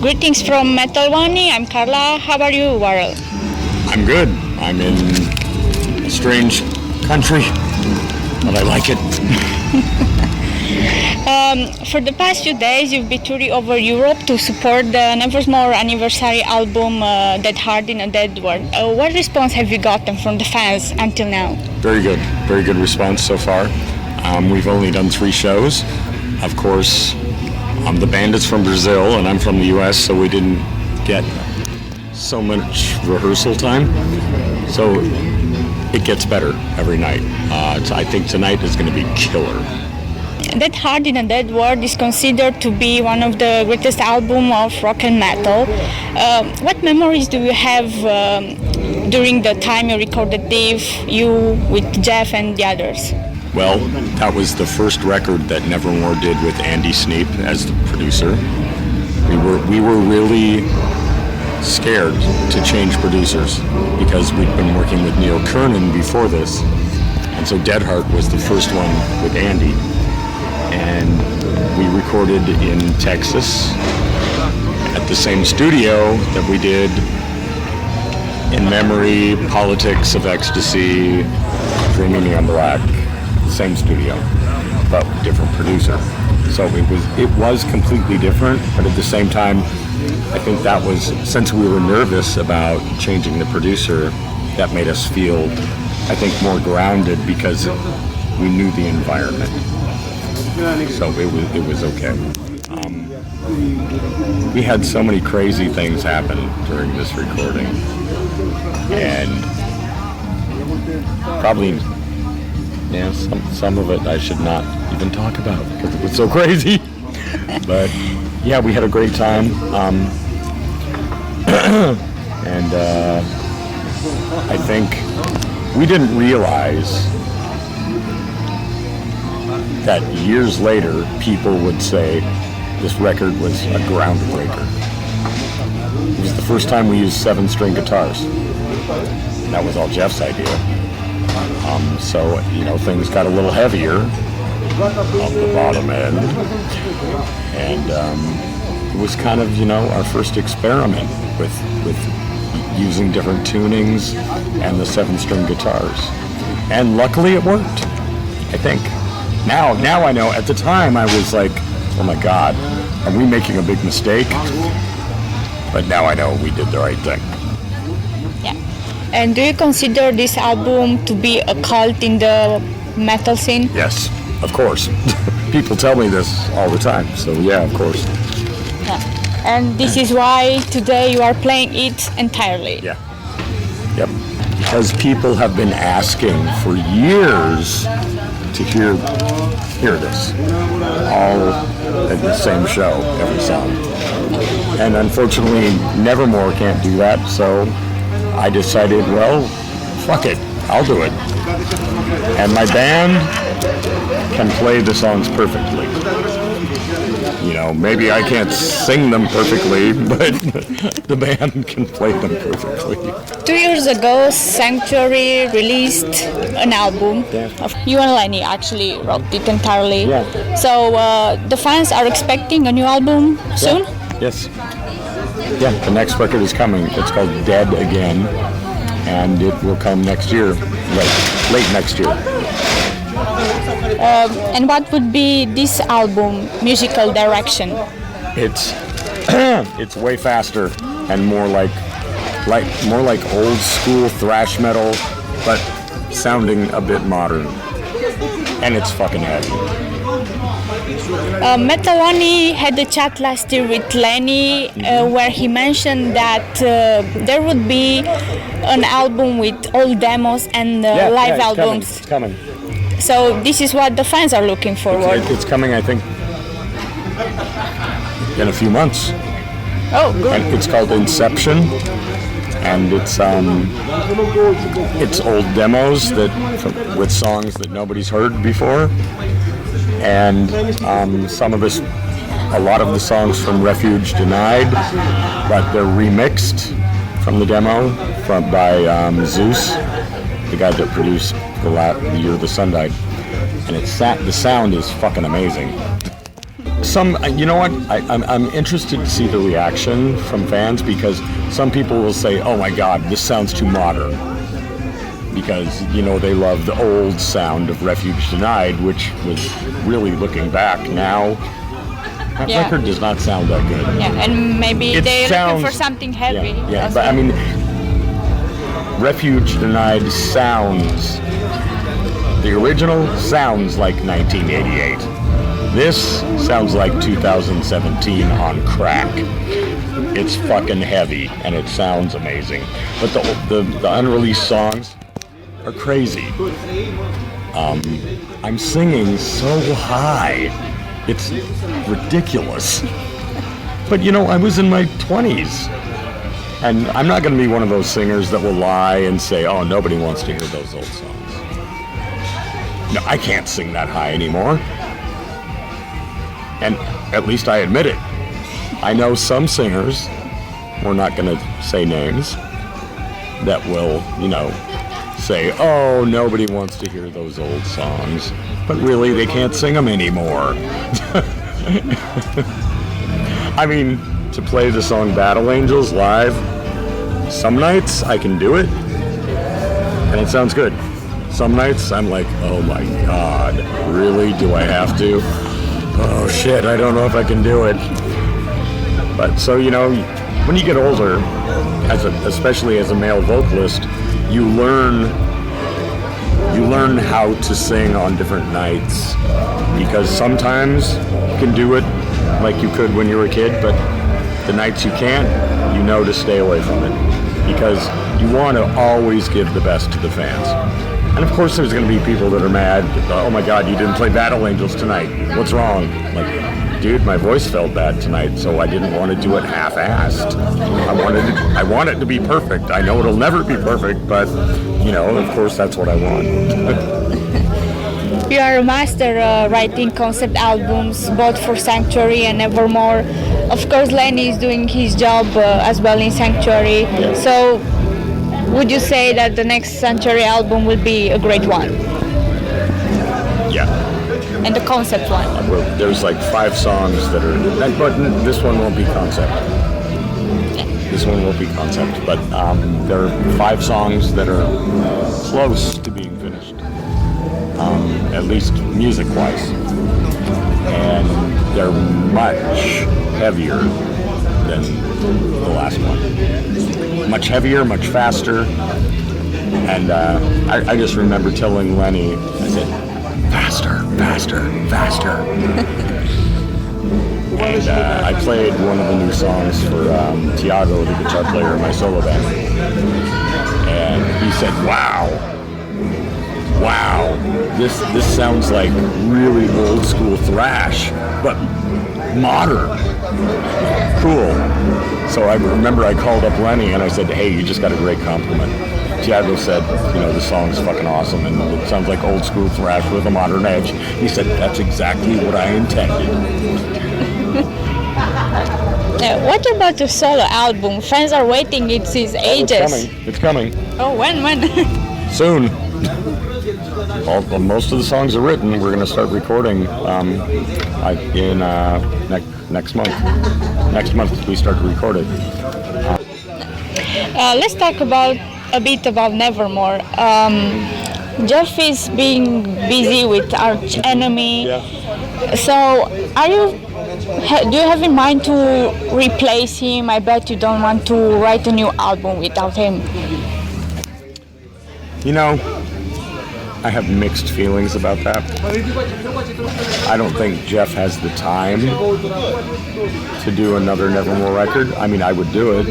Greetings from Metal Wani. I'm Carla. How are you, WARREL? I'm good. I'm in a strange country, but I like it. For the past few days, you've been touring over Europe to support the Nevermore anniversary album, Dead Heart in a Dead World. What response have you gotten from the fans until now? Very good. Very good response so far. We've only done 3 shows. Of course, the band is from Brazil and I'm from the US, so we didn't get so much rehearsal time. So it gets better every night. I think tonight is going to be killer. Dead Heart in a Dead World is considered to be one of the greatest albums of rock and metal. What memories do you have during the time you recorded Dave, you with Jeff and the others? Well, that was the first record that Nevermore did with Andy Sneap as the producer. We were really scared to change producers because we'd been working with Neil Kernan before this, and so Dead Heart was the first one with Andy. And we recorded in Texas at the same studio that we did In Memory, Politics of Ecstasy, Dreaming Neon Black, same studio, but different producer. So it was completely different, but at the same time, I think that was, since we were nervous about changing the producer, that made us feel, I think, more grounded because we knew the environment. So it was okay. We had so many crazy things happen during this recording, and probably, yeah, some of it I should not even talk about because it was so crazy. But yeah, we had a great time, and I think we didn't realize that years later people would say this record was a groundbreaker. It was the first time we used 7-string guitars. That was all Jeff's idea. So, things got a little heavier on the bottom end. And it was kind of, our first experiment with using different tunings and the 7-string guitars. And luckily it worked, I think. Now I know. At the time, I was like, oh my God, are we making a big mistake? But now I know we did the right thing. Yeah. And do you consider this album to be a cult in the metal scene? Yes, of course. People tell me this all the time, so yeah, of course. Yeah. And this is why today you are playing it entirely. Yeah. Yep. Because people have been asking for years to hear this all at the same show, every song. And unfortunately, Nevermore can't do that, so I decided, well, fuck it, I'll do it. And my band can play the songs perfectly. Maybe I can't sing them perfectly, but the band can play them perfectly. 2 years ago, Sanctuary released an album. You and Lenny actually wrote it entirely. Yeah. So the fans are expecting a new album soon? Yeah. Yes. Yeah, the next record is coming. It's called Dead Again, and it will come next year, late next year. And what would be this album musical direction? It's way faster and more like old school thrash metal, but sounding a bit modern. And it's fucking heavy. Metal Wani had a chat last year with Lenny where he mentioned that there would be an album with old demos and live albums. It's coming. So this is what the fans are looking forward. It's coming, I think, in a few months. Oh, good. And it's called Inception, and it's old demos with songs that nobody's heard before, and a lot of the songs from Refuge Denied, but they're remixed from the demo by Zeus, the guy that produced the year the sun died, and the sound is fucking amazing. You know what? I'm interested to see the reaction from fans, because some people will say, "Oh my God, this sounds too modern," because they love the old sound of Refuge Denied, which was really, looking back now, that record does not sound that good. Yeah, and maybe they're looking for something heavy. Yeah, but I mean, Refuge Denied sounds. The original sounds like 1988. This sounds like 2017 on crack. It's fucking heavy, and it sounds amazing. But the unreleased songs are crazy. I'm singing so high. It's ridiculous. But I was in my 20s. And I'm not going to be one of those singers that will lie and say, "Oh, nobody wants to hear those old songs." No, I can't sing that high anymore. And at least I admit it. I know some singers, we're not going to say names, that will, say, "Oh, nobody wants to hear those old songs." But really, they can't sing them anymore. I mean, to play the song Battle Angels live, some nights I can do it, and it sounds good. Some nights I'm like, "Oh my God, really? Do I have to? Oh shit, I don't know if I can do it." But so, when you get older, especially as a male vocalist, you learn how to sing on different nights, because sometimes you can do it like you could when you were a kid, but the nights you can't, to stay away from it, because you want to always give the best to the fans. And of course there's going to be people that are mad, "Oh my God, you didn't play Battle Angels tonight. What's wrong?" Like, dude, my voice felt bad tonight, so I didn't want to do it half-assed. I want it to be perfect. I know it'll never be perfect, but, of course that's what I want. You are a master writing concept albums, both for Sanctuary and Nevermore. Of course, Lenny is doing his job as well in Sanctuary. Yes. So, would you say that the next Sanctuary album will be a great one? Yeah. And the concept one? Well, there's like 5 songs that are, but this one won't be concept. This one won't be concept, but there are 5 songs that are close to being finished, at least music-wise, and they're much heavier than the last one. Much heavier, much faster, and I just remember telling Lenny, I said, "Faster, faster, faster." And I played one of the new songs for Tiago, the guitar player in my solo band, and he said, wow, this sounds like really old school thrash, but modern. Cool. So I remember I called up Lenny and I said, "Hey, you just got a great compliment." Tiago said, "The song's fucking awesome, and it sounds like old school thrash with a modern edge." He said, "That's exactly what I intended." What about the solo album? Fans are waiting, it seems ages. It's coming. Oh, when? Soon. Most of the songs are written. We're going to start recording in next month. Next month we start to record it. Let's talk a bit about Nevermore. Jeff is being busy with Arch Enemy. Yeah. So, do you have in mind to replace him? I bet you don't want to write a new album without him. I have mixed feelings about that. I don't think Jeff has the time to do another Nevermore record. I mean, I would do it.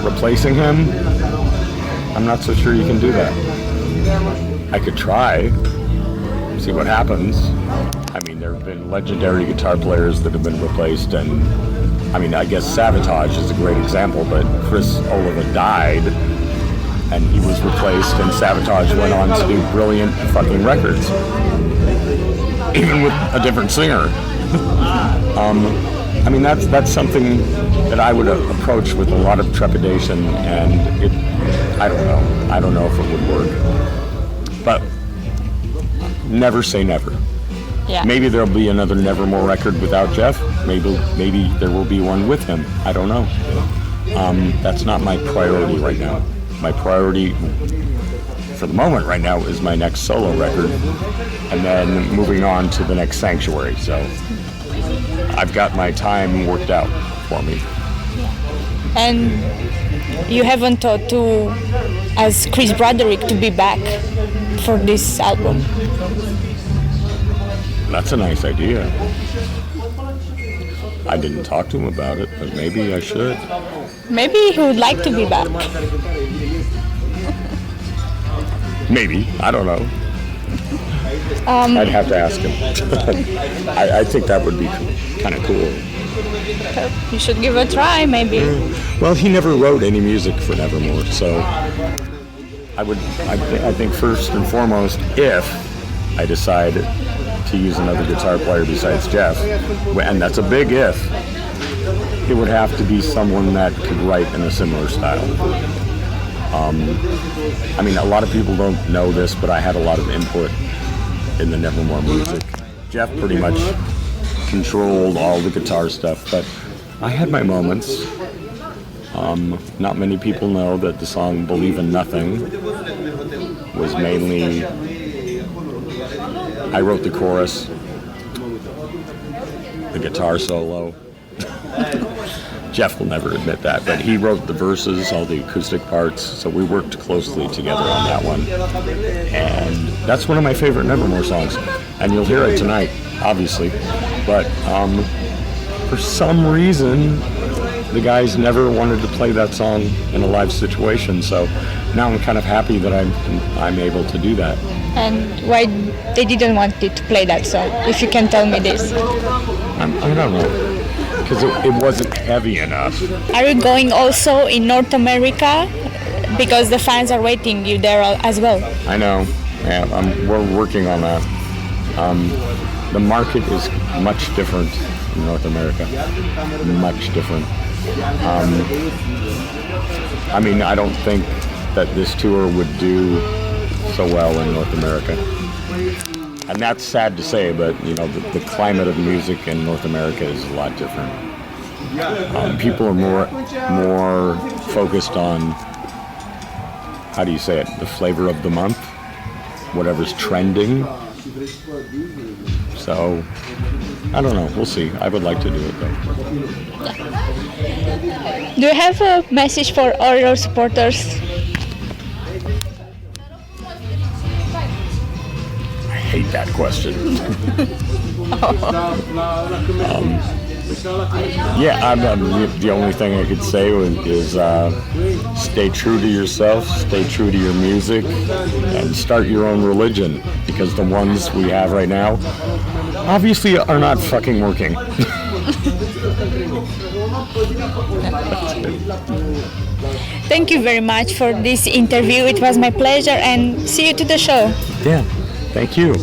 Replacing him, I'm not so sure you can do that. I could try, see what happens. I mean, there have been legendary guitar players that have been replaced, and I guess Savatage is a great example, but Chris Oliva died, and he was replaced, and Savatage went on to do brilliant fucking records, even with a different singer. That's something that I would approach with a lot of trepidation, and I don't know if it would work. But never say never. Yeah. Maybe there'll be another Nevermore record without Jeff. Maybe there will be one with him. I don't know. That's not my priority right now. My priority for the moment right now is my next solo record, and then moving on to the next Sanctuary. So I've got my time worked out for me. And you haven't thought to ask Chris Broderick to be back for this album? That's a nice idea. I didn't talk to him about it, but maybe I should. Maybe he would like to be back. Maybe. I don't know. I'd have to ask him. I think that would be kind of cool. You should give it a try, maybe. Well, he never wrote any music for Nevermore, so I think first and foremost, if I decide to use another guitar player besides Jeff, and that's a big if, it would have to be someone that could write in a similar style. I mean, a lot of people don't know this, but I had a lot of input in the Nevermore music. Jeff pretty much controlled all the guitar stuff, but I had my moments. Not many people know that the song Believe in Nothing was mainly, I wrote the chorus, the guitar solo. Jeff will never admit that, but he wrote the verses, all the acoustic parts, so we worked closely together on that one. And that's one of my favorite Nevermore songs, and you'll hear it tonight, obviously. But for some reason, the guys never wanted to play that song in a live situation, so now I'm kind of happy that I'm able to do that. And why they didn't want you to play that song, if you can tell me this? I don't know. Because it wasn't heavy enough. Are you going also in North America? Because the fans are waiting you there as well. I know. Yeah, we're working on that. The market is much different in North America. Much different. I mean, I don't think that this tour would do so well in North America. And that's sad to say, but you know, the climate of music in North America is a lot different. People are more focused on, how do you say it, the flavor of the month, whatever's trending. So, I don't know, we'll see. I would like to do it though. Do you have a message for all your supporters? I hate that question. The only thing I could say is stay true to yourself, stay true to your music, and start your own religion, because the ones we have right now obviously are not fucking working. Thank you very much for this interview. It was my pleasure, and see you to the show. Yeah, thank you.